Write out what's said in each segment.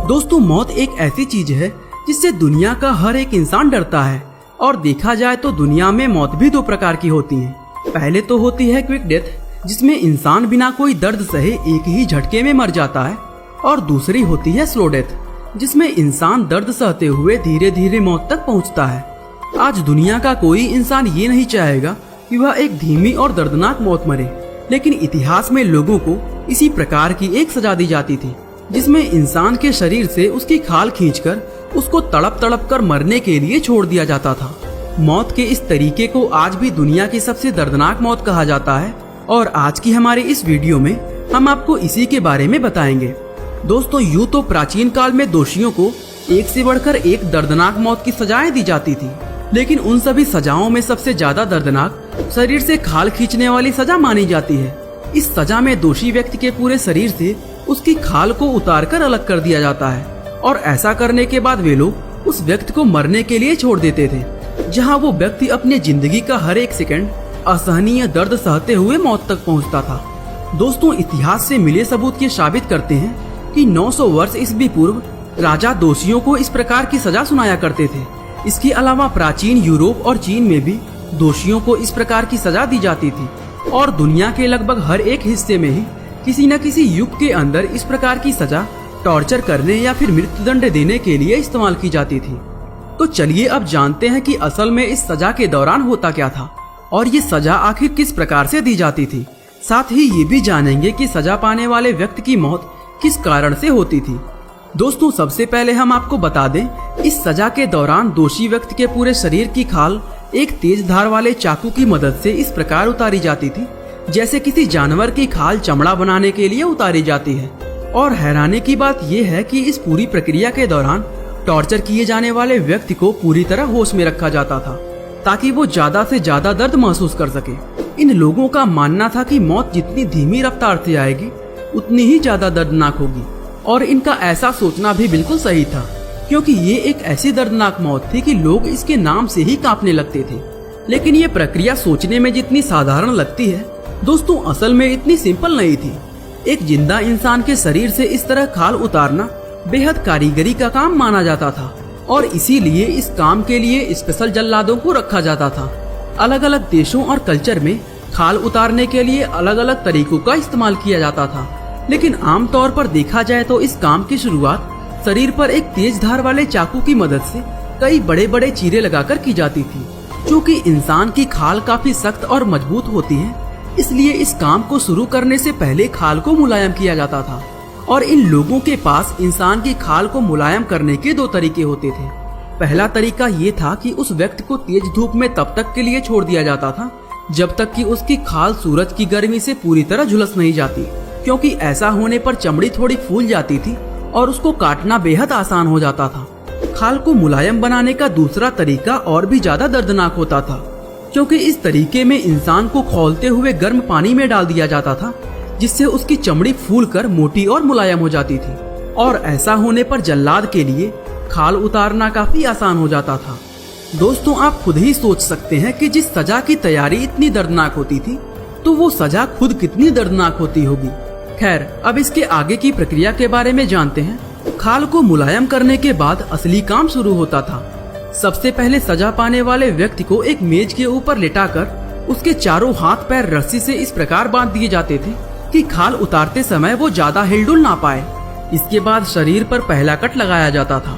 दोस्तों, मौत एक ऐसी चीज है जिससे दुनिया का हर एक इंसान डरता है। और देखा जाए तो दुनिया में मौत भी दो प्रकार की होती है। पहले तो होती है क्विक डेथ, जिसमें इंसान बिना कोई दर्द सहे एक ही झटके में मर जाता है। और दूसरी होती है स्लो डेथ, जिसमें इंसान दर्द सहते हुए धीरे धीरे मौत तक पहुंचता है। आज दुनिया का कोई इंसान ये नहीं चाहेगा कि वह एक धीमी और दर्दनाक मौत मरे, लेकिन इतिहास में लोगों को इसी प्रकार की एक सजा दी जाती थी, जिसमें इंसान के शरीर से उसकी खाल खींचकर उसको तड़प तड़प कर मरने के लिए छोड़ दिया जाता था। मौत के इस तरीके को आज भी दुनिया की सबसे दर्दनाक मौत कहा जाता है। और आज की हमारे इस वीडियो में हम आपको इसी के बारे में बताएंगे। दोस्तों, यूं तो प्राचीन काल में दोषियों को एक से बढ़कर एक दर्दनाक मौत की सजाएं दी जाती थी, लेकिन उन सभी सजाओं में सबसे ज्यादा दर्दनाक शरीर से खाल खींचने वाली सजा मानी जाती है। इस सजा में दोषी व्यक्ति के पूरे शरीर से उसकी खाल को उतारकर अलग कर दिया जाता है, और ऐसा करने के बाद वे लोग उस व्यक्ति को मरने के लिए छोड़ देते थे, जहां वो व्यक्ति अपनी जिंदगी का हर एक सेकंड असहनीय दर्द सहते हुए मौत तक पहुंचता था। दोस्तों, इतिहास से मिले सबूत ये साबित करते हैं कि 900 वर्ष ईस्वी पूर्व राजा दोषियों को इस प्रकार की सजा सुनाया करते थे। इसके अलावा प्राचीन यूरोप और चीन में भी दोषियों को इस प्रकार की सजा दी जाती थी, और दुनिया के लगभग हर एक हिस्से में ही किसी न किसी युग के अंदर इस प्रकार की सजा टॉर्चर करने या फिर मृत्युदंड देने के लिए इस्तेमाल की जाती थी। तो चलिए अब जानते हैं कि असल में इस सजा के दौरान होता क्या था और ये सजा आखिर किस प्रकार से दी जाती थी। साथ ही ये भी जानेंगे कि सजा पाने वाले व्यक्ति की मौत किस कारण से होती थी। दोस्तों, सबसे पहले हम आपको बता दें, इस सजा के दौरान दोषी व्यक्ति के पूरे शरीर की खाल एक तेज धार वाले चाकू की मदद से इस प्रकार उतारी जाती थी जैसे किसी जानवर की खाल चमड़ा बनाने के लिए उतारी जाती है। और हैरानी की बात यह है कि इस पूरी प्रक्रिया के दौरान टॉर्चर किए जाने वाले व्यक्ति को पूरी तरह होश में रखा जाता था, ताकि वो ज्यादा से ज्यादा दर्द महसूस कर सके। इन लोगों का मानना था कि मौत जितनी धीमी रफ्तार से आएगी उतनी ही ज्यादा दर्दनाक होगी, और इनका ऐसा सोचना भी बिल्कुल सही था, क्योंकि ये एक ऐसी दर्दनाक मौत थी कि लोग इसके नाम से ही कांपने लगते थे। लेकिन ये प्रक्रिया सोचने में जितनी साधारण लगती है, दोस्तों असल में इतनी सिंपल नहीं थी। एक जिंदा इंसान के शरीर से इस तरह खाल उतारना बेहद कारीगरी का काम माना जाता था, और इसीलिए इस काम के लिए स्पेशल जल्लादों को रखा जाता था। अलग अलग देशों और कल्चर में खाल उतारने के लिए अलग अलग तरीकों का इस्तेमाल किया जाता था, लेकिन आमतौर पर देखा जाए तो इस काम की शुरुआत शरीर पर एक तेज धार वाले चाकू की मदद से कई बड़े बड़े चीरे लगाकर की जाती थी। चूँकि इंसान की खाल काफी सख्त और मजबूत होती है, इसलिए इस काम को शुरू करने से पहले खाल को मुलायम किया जाता था। और इन लोगों के पास इंसान की खाल को मुलायम करने के दो तरीके होते थे। पहला तरीका ये था कि उस व्यक्ति को तेज धूप में तब तक के लिए छोड़ दिया जाता था जब तक कि उसकी खाल सूरज की गर्मी से पूरी तरह झुलस नहीं जाती, क्योंकि ऐसा होने पर चमड़ी थोड़ी फूल जाती थी और उसको काटना बेहद आसान हो जाता था। खाल को मुलायम बनाने का दूसरा तरीका और भी ज्यादा दर्दनाक होता था, क्योंकि इस तरीके में इंसान को खौलते हुए गर्म पानी में डाल दिया जाता था, जिससे उसकी चमड़ी फूलकर मोटी और मुलायम हो जाती थी। और ऐसा होने पर जल्लाद के लिए खाल उतारना काफी आसान हो जाता था। दोस्तों, आप खुद ही सोच सकते हैं कि जिस सजा की तैयारी इतनी दर्दनाक होती थी, तो वो सजा खुद कितनी दर्दनाक होती होगी। खैर, अब इसके आगे की प्रक्रिया के बारे में जानते हैं। खाल को मुलायम करने के बाद असली काम शुरू होता था। सबसे पहले सजा पाने वाले व्यक्ति को एक मेज के ऊपर लेटाकर उसके चारों हाथ पैर रस्सी से इस प्रकार बांध दिए जाते थे कि खाल उतारते समय वो ज्यादा हिलडुल ना पाए। इसके बाद शरीर पर पहला कट लगाया जाता था।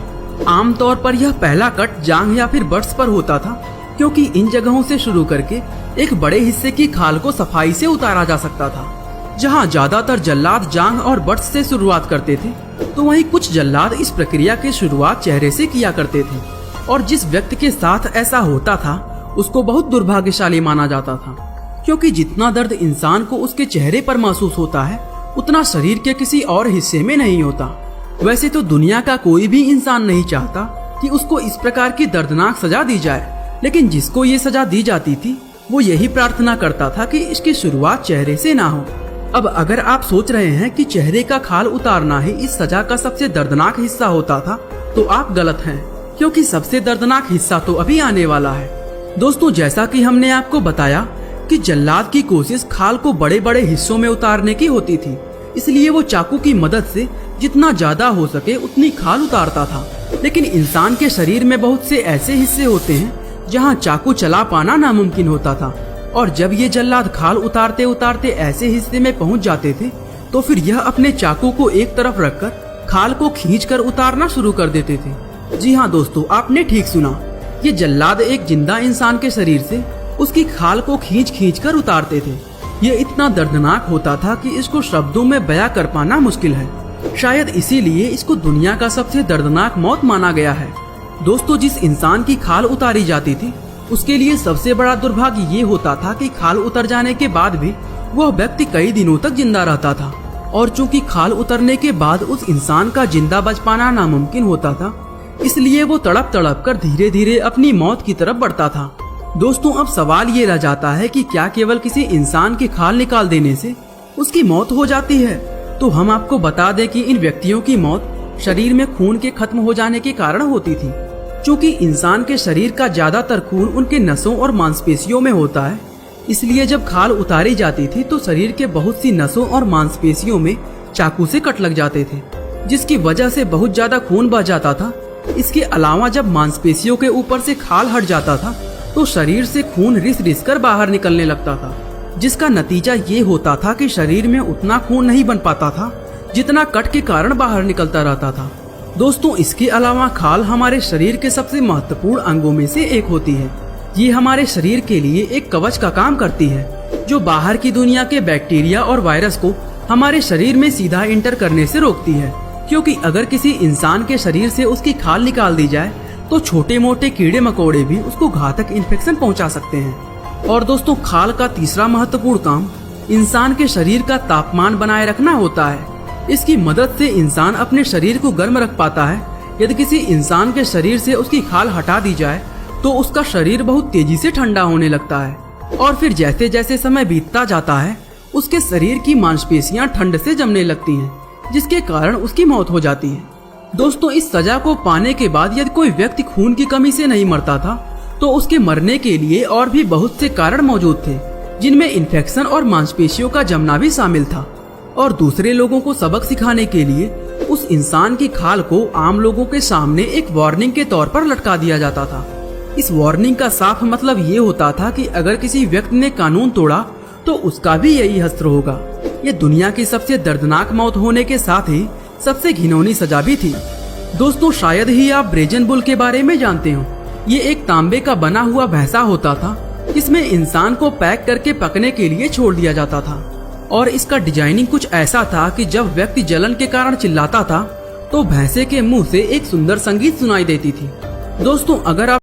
आमतौर पर यह पहला कट जांघ या फिर बट्स पर होता था, क्योंकि इन जगहों से शुरू करके एक बड़े हिस्से की खाल को सफाई से उतारा जा सकता था। जहां ज्यादातर जल्लाद जांघ और बट्स से शुरुआत करते थे, तो वहीं कुछ जल्लाद इस प्रक्रिया की शुरुआत चेहरे से किया करते थे। और जिस व्यक्ति के साथ ऐसा होता था उसको बहुत दुर्भाग्यशाली माना जाता था, क्योंकि जितना दर्द इंसान को उसके चेहरे पर महसूस होता है, उतना शरीर के किसी और हिस्से में नहीं होता। वैसे तो दुनिया का कोई भी इंसान नहीं चाहता कि उसको इस प्रकार की दर्दनाक सजा दी जाए, लेकिन जिसको ये सजा दी जाती थी वो यही प्रार्थना करता था कि इसकी शुरुआत चेहरे से ना हो। अब अगर आप सोच रहे हैं कि चेहरे का खाल उतारना ही इस सजा का सबसे दर्दनाक हिस्सा होता था, तो आप गलत हैं, क्योंकि सबसे दर्दनाक हिस्सा तो अभी आने वाला है। दोस्तों, जैसा कि हमने आपको बताया कि जल्लाद की कोशिश खाल को बड़े बड़े हिस्सों में उतारने की होती थी, इसलिए वो चाकू की मदद से जितना ज्यादा हो सके उतनी खाल उतारता था। लेकिन इंसान के शरीर में बहुत से ऐसे हिस्से होते हैं जहाँ चाकू चला पाना नामुमकिन होता था, और जब ये जल्लाद खाल उतारते उतारते ऐसे हिस्से में पहुँच जाते थे तो फिर यह अपने चाकू को एक तरफ रखकर खाल को खींचकर उतारना शुरू कर देते थे। जी हाँ दोस्तों, आपने ठीक सुना, ये जल्लाद एक जिंदा इंसान के शरीर से उसकी खाल को खींच खींच कर उतारते थे। ये इतना दर्दनाक होता था कि इसको शब्दों में बयां कर पाना मुश्किल है। शायद इसीलिए इसको दुनिया का सबसे दर्दनाक मौत माना गया है। दोस्तों, जिस इंसान की खाल उतारी जाती थी उसके लिए सबसे बड़ा दुर्भाग्य ये होता था कि खाल उतर जाने के बाद भी वह व्यक्ति कई दिनों तक जिंदा रहता था, और चूंकि खाल उतरने के बाद उस इंसान का जिंदा बच पाना नामुमकिन होता था, इसलिए वो तड़प तड़प कर धीरे धीरे अपनी मौत की तरफ बढ़ता था। दोस्तों, अब सवाल ये रह जाता है कि क्या केवल किसी इंसान की खाल निकाल देने से उसकी मौत हो जाती है? तो हम आपको बता दें कि इन व्यक्तियों की मौत शरीर में खून के खत्म हो जाने के कारण होती थी। चूँकि इंसान के शरीर का ज्यादातर खून उनके नसों और मांसपेशियों में होता है, इसलिए जब खाल उतारी जाती थी तो शरीर के बहुत सी नसों और मांसपेशियों में चाकू से कट लग जाते थे, जिसकी वजह से बहुत ज्यादा खून बह जाता था। इसके अलावा जब मांसपेशियों के ऊपर से खाल हट जाता था तो शरीर से खून रिस रिस कर बाहर निकलने लगता था, जिसका नतीजा ये होता था कि शरीर में उतना खून नहीं बन पाता था जितना कट के कारण बाहर निकलता रहता था। दोस्तों, इसके अलावा खाल हमारे शरीर के सबसे महत्वपूर्ण अंगों में से एक होती है। ये हमारे शरीर के लिए एक कवच का काम करती है, जो बाहर की दुनिया के बैक्टीरिया और वायरस को हमारे शरीर में सीधा इंटर करने से रोकती है। क्योंकि अगर किसी इंसान के शरीर से उसकी खाल निकाल दी जाए तो छोटे मोटे कीड़े मकोड़े भी उसको घातक इन्फेक्शन पहुंचा सकते हैं। और दोस्तों, खाल का तीसरा महत्वपूर्ण काम इंसान के शरीर का तापमान बनाए रखना होता है। इसकी मदद से इंसान अपने शरीर को गर्म रख पाता है। यदि किसी इंसान के शरीर से उसकी खाल हटा दी जाए तो उसका शरीर बहुत तेजी से ठंडा होने लगता है, और फिर जैसे जैसे समय बीतता जाता है उसके शरीर की मांसपेशियां ठंड से जमने लगती हैं, जिसके कारण उसकी मौत हो जाती है। दोस्तों, इस सजा को पाने के बाद यदि कोई व्यक्ति खून की कमी से नहीं मरता था तो उसके मरने के लिए और भी बहुत से कारण मौजूद थे, जिनमें इन्फेक्शन और मांसपेशियों का जमना भी शामिल था। और दूसरे लोगों को सबक सिखाने के लिए उस इंसान की खाल को आम लोगों के सामने एक वार्निंग के तौर पर लटका दिया जाता था। इस वार्निंग का साफ मतलब ये होता था कि अगर किसी व्यक्ति ने कानून तोड़ा तो उसका भी यही हश्र होगा। ये दुनिया की सबसे दर्दनाक मौत होने के साथ ही सबसे घिनौनी सजा भी थी। दोस्तों, शायद ही आप ब्रेजन बुल के बारे में जानते हो। ये एक तांबे का बना हुआ भैंसा होता था, जिसमें इंसान को पैक करके पकने के लिए छोड़ दिया जाता था, और इसका डिजाइनिंग कुछ ऐसा था कि जब व्यक्ति जलन के कारण चिल्लाता था तो भैंसे के मुंह से एक सुंदर संगीत सुनाई देती थी। दोस्तों, अगर आप